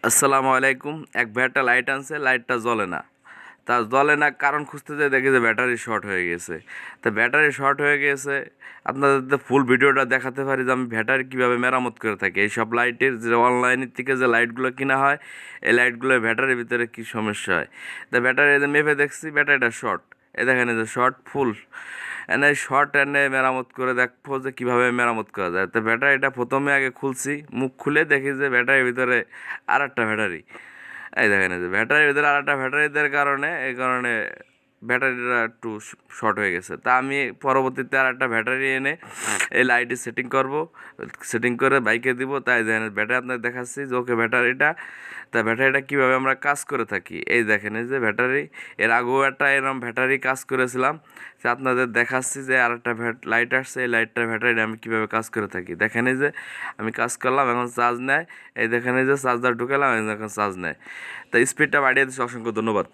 আসসালামু আলাইকুম। এক ভাই একটা লাইট আনছে, লাইটটা জ্বলে না। তা জ্বলে না কারণ খুঁজতে যেয়ে দেখি যে ব্যাটারি শর্ট হয়ে গেছে। তা ব্যাটারি শর্ট হয়ে গেছে, আপনাদের তো ফুল ভিডিওটা দেখাতে পারি যে আমি ব্যাটারি কীভাবে মেরামত করে থাকি। এইসব লাইটের যে অনলাইনের থেকে যে লাইটগুলো কিনা হয়, এই লাইটগুলোর ব্যাটারির ভিতরে কী সমস্যা হয়। তা ব্যাটারি মেপে দেখছি ব্যাটারিটা শর্ট। দেখেন এই যে শর্ট ফুল। এনে শর্ট এনে মেরামত করে দেখবো যে কীভাবে মেরামত করা যায়। তো ব্যাটারিটা প্রথমে আগে খুলছি, মুখ খুলে দেখি যে ব্যাটারির ভিতরে আর একটা ব্যাটারি। এই দেখেন এই যে ব্যাটারির ভিতরে আর একটা ব্যাটারি দেওয়ার কারণে এই কারণে ব্যাটারিটা একটু শর্ট হয়ে গেছে। তা আমি পরবর্তীতে আর একটা ব্যাটারি এনে এই লাইটে সেটিং করব, সেটিং করে বাইকে দিব। তাই দেখেন ব্যাটারি আপনার দেখাচ্ছি যে ওকে ব্যাটারিটা, তা ব্যাটারিটা কীভাবে আমরা কাজ করে থাকি। এই দেখেন এই যে ব্যাটারি, এর আগেও একটা এরকম ব্যাটারি কাজ করেছিলাম, যে আপনাদের দেখাচ্ছি যে আর একটা লাইট আসছে, এই লাইটটার ব্যাটারি আমি কীভাবে কাজ করে থাকি। দেখেন এই যে আমি কাজ করলাম, এখন চার্জ নেয়। এই দেখেন এই যে চার্জার ঢুকালাম, এখন চার্জ নেয়। তা স্পিডটা বাড়িয়ে দিচ্ছি। অসংখ্য ধন্যবাদ।